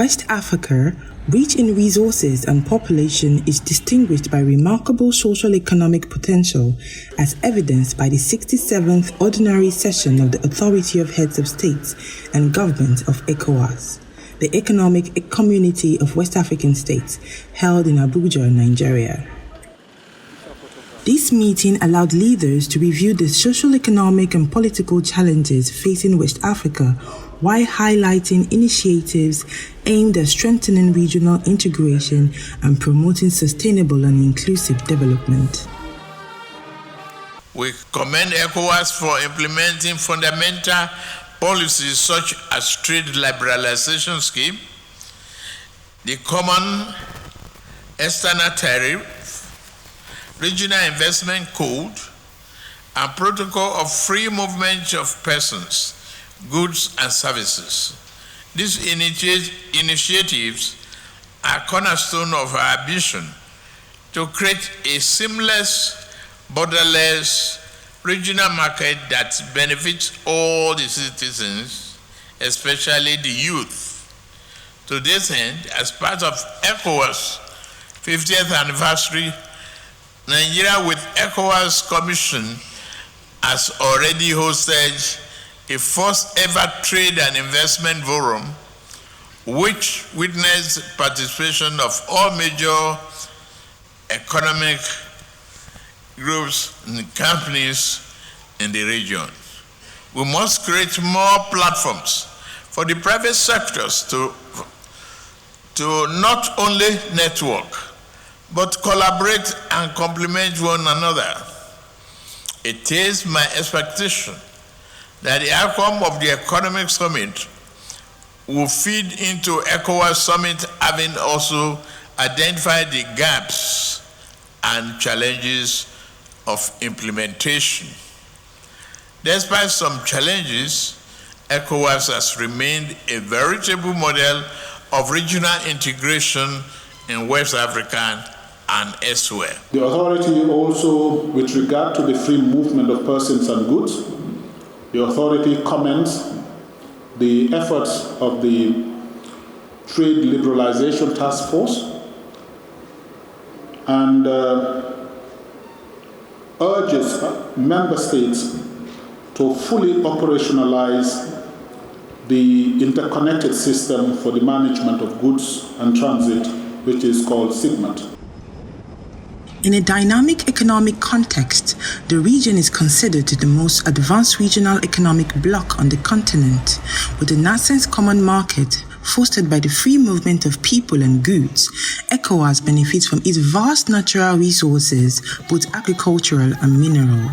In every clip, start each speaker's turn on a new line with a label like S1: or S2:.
S1: West Africa, rich in resources and population, is distinguished by remarkable social-economic potential, as evidenced by the 67th Ordinary Session of the Authority of Heads of States and Governments of ECOWAS, the Economic Community of West African States, held in Abuja, Nigeria. This meeting allowed leaders to review the social, economic, and political challenges facing West Africa, while highlighting initiatives aimed at strengthening regional integration and promoting sustainable and inclusive development.
S2: We commend ECOWAS for implementing fundamental policies such as trade liberalization scheme, the common external tariff, regional investment code, and protocol of free movement of persons, goods and services. These initiatives are cornerstone of our ambition to create a seamless, borderless regional market that benefits all the citizens, especially the youth. To this end, as part of ECOWAS 50th anniversary, Nigeria with ECOWAS Commission has already hosted a first ever trade and investment forum, which witnessed participation of all major economic groups and companies in the region. We must create more platforms for the private sectors to not only network, but collaborate and complement one another. It is my expectation that the outcome of the Economic Summit will feed into ECOWAS Summit, having also identified the gaps and challenges of implementation. Despite some challenges, ECOWAS has remained a veritable model of regional integration in West Africa and elsewhere.
S3: The authority also, with regard to the free movement of persons and goods, the authority commends the efforts of the Trade Liberalization Task Force and urges member states to fully operationalize the interconnected system for the management of goods and transit, which is called SIGMAT.
S1: In a dynamic economic context, the region is considered the most advanced regional economic bloc on the continent, with the nascent common market fostered by the free movement of people and goods. ECOWAS benefits from its vast natural resources, both agricultural and mineral.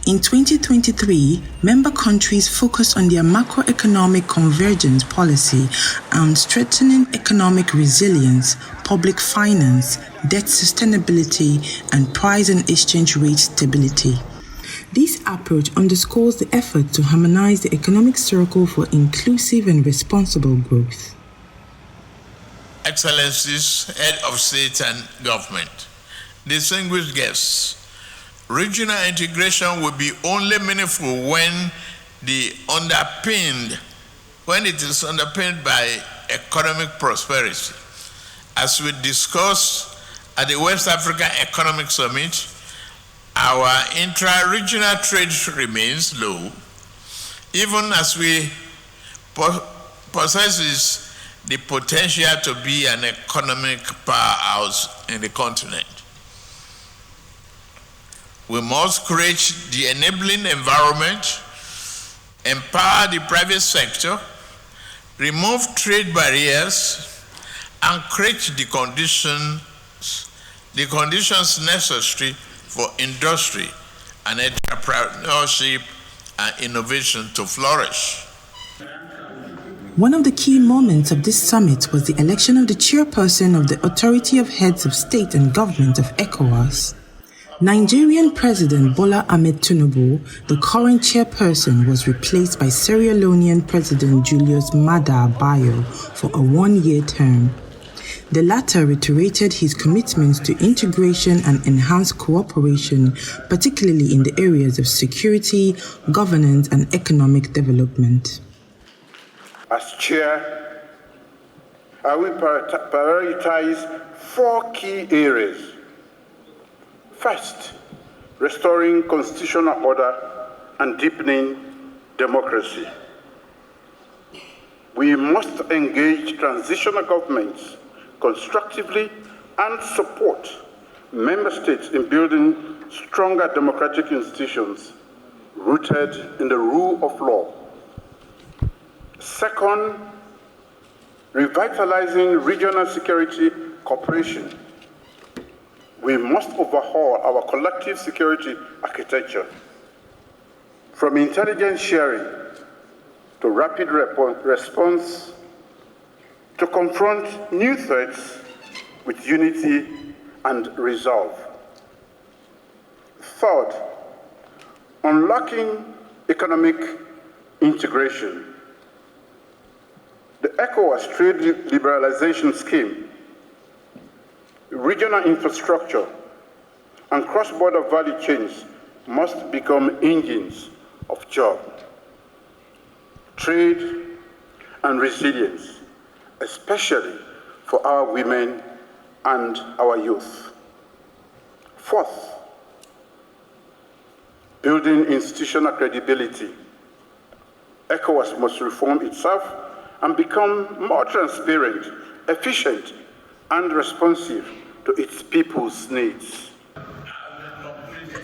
S1: In 2023, member countries focused on their macroeconomic convergence policy and strengthening economic resilience, public finance, debt sustainability, and price and exchange rate stability. This approach underscores the effort to harmonize the economic circle for inclusive and responsible growth.
S2: Excellencies, Head of State and Government, distinguished guests, regional integration will be only meaningful when it is underpinned by economic prosperity. As we discussed at the West African Economic Summit, our intra-regional trade remains low, even as we possesses the potential to be an economic powerhouse in the continent. We must create the enabling environment, empower the private sector, remove trade barriers, and create the conditions necessary for industry and entrepreneurship and innovation to flourish.
S1: One of the key moments of this summit was the election of the chairperson of the Authority of Heads of State and Government of ECOWAS. Nigerian President Bola Ahmed Tinubu, the current chairperson, was replaced by Sierra Leonean President Julius Maada Bio for a one-year term. The latter reiterated his commitments to integration and enhanced cooperation, particularly in the areas of security, governance, and economic development.
S4: As chair I will prioritize 4 key areas. First, restoring constitutional order and deepening democracy. We must engage transitional governments constructively and support member states in building stronger democratic institutions rooted in the rule of law. Second, revitalizing regional security cooperation. We must overhaul our collective security architecture, from intelligence sharing to rapid response to confront new threats with unity and resolve. Third, unlocking economic integration. The ECOWAS trade liberalization scheme, regional infrastructure, and cross-border value chains must become engines of job, trade, and resilience, especially for our women and our youth. Fourth, building institutional credibility. ECOWAS must reform itself and become more transparent, efficient, and responsive to its people's needs.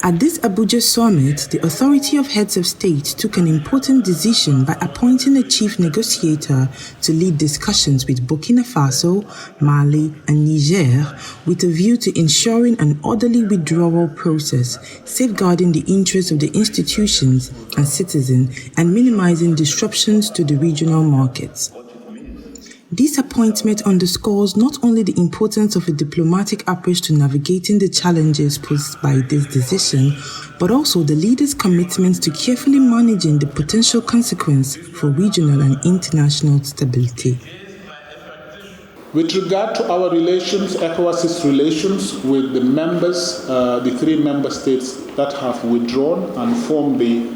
S1: At this Abuja summit, the Authority of Heads of State took an important decision by appointing a chief negotiator to lead discussions with Burkina Faso, Mali, and Niger with a view to ensuring an orderly withdrawal process, safeguarding the interests of the institutions and citizens, and minimizing disruptions to the regional markets. This appointment underscores not only the importance of a diplomatic approach to navigating the challenges posed by this decision, but also the leaders' commitment to carefully managing the potential consequence for regional and international stability.
S3: With regard to our relations, ECOWAS's relations with the members, the 3 member states that have withdrawn and formed the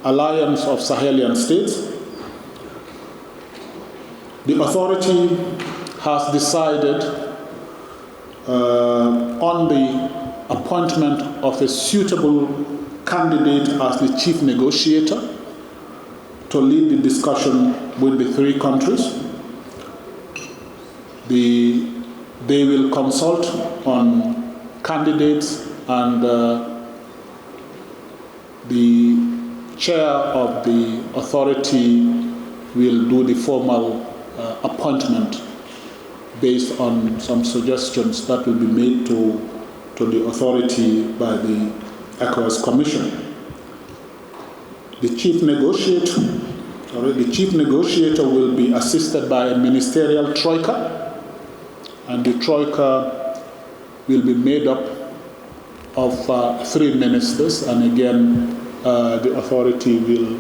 S3: Alliance of Sahelian States, the authority has decided on the appointment of a suitable candidate as the chief negotiator to lead the discussion with the 3 countries. They will consult on candidates, and the chair of the authority will do the formal appointment based on some suggestions that will be made to the authority by the ECOWAS Commission. The chief negotiator will be assisted by a ministerial troika, and the troika will be made up of 3 ministers, and again the authority will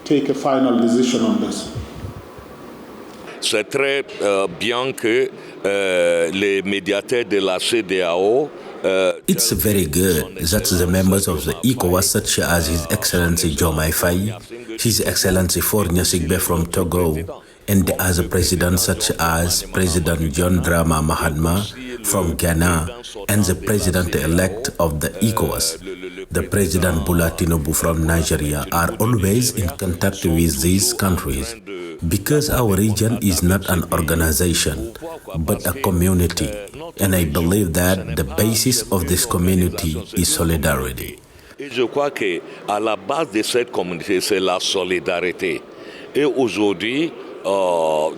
S3: take a final decision on this.
S5: C'est très bien que les médiateurs de la Cedeao.
S6: It's very good that the members of the ECOWAS, such as His Excellency Diomaye Faye, His Excellency Faure Gnassingbé from Togo, and the other presidents such as President John Dramani Mahama from Ghana, and the President-elect of the ECOWAS, the President Bola Tinubu from Nigeria, are always in contact with these countries, because our region is not an organization, but a community, and I believe that the basis of this community is solidarity.
S5: Et je crois que à la base de cette communauté, c'est la solidarité. Et aujourd'hui,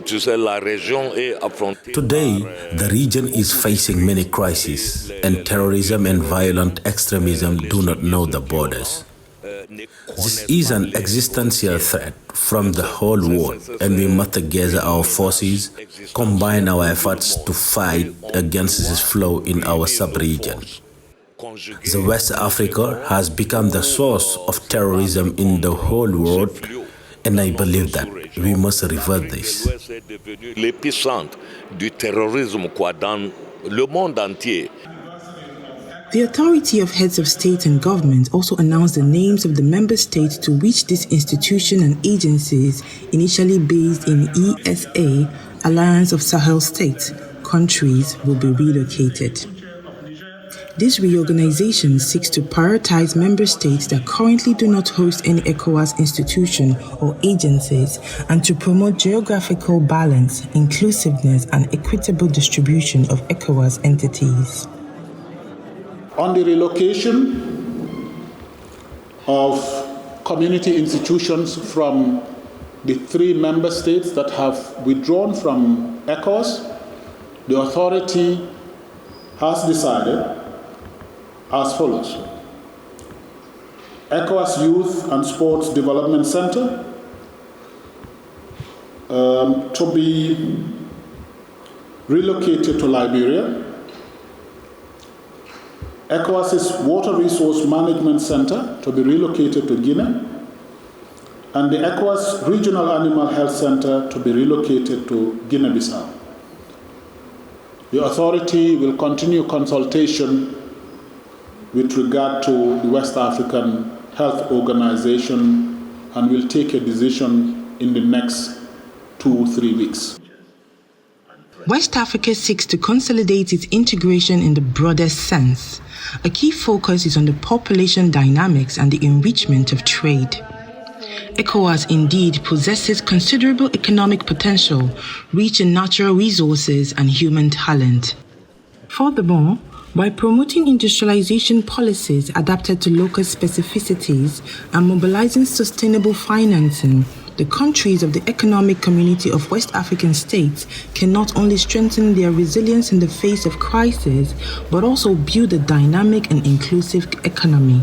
S5: tu sais, la région est affrontée.
S6: Today, the region is facing many crises, and terrorism and violent extremism do not know the borders. This is an existential threat from the whole world, and we must gather our forces, combine our efforts to fight against this flow in our sub-region. The West Africa has become the source of terrorism in the whole world, and I believe that we must revert this.
S5: L'épicentre du terrorisme dans le monde entier.
S1: The Authority of Heads of State and Government also announced the names of the member states to which this institution and agencies, initially based in ESA, Alliance of Sahel States countries will be relocated. This reorganization seeks to prioritize member states that currently do not host any ECOWAS institution or agencies and to promote geographical balance, inclusiveness, and equitable distribution of ECOWAS entities.
S3: On the relocation of community institutions from the 3 member states that have withdrawn from ECOWAS, the authority has decided as follows. ECOWAS Youth and Sports Development Center to be relocated to Liberia. ECOWAS's Water Resource Management Center to be relocated to Guinea. And the ECOWAS Regional Animal Health Center to be relocated to Guinea-Bissau. The authority will continue consultation with regard to the West African Health Organization and will take a decision in the next 2-3 weeks.
S1: West Africa seeks to consolidate its integration in the broadest sense. A key focus is on the population dynamics and the enrichment of trade. ECOWAS indeed possesses considerable economic potential, rich in natural resources and human talent. Furthermore, by promoting industrialization policies adapted to local specificities and mobilizing sustainable financing, the countries of the Economic Community of West African States can not only strengthen their resilience in the face of crisis, but also build a dynamic and inclusive economy.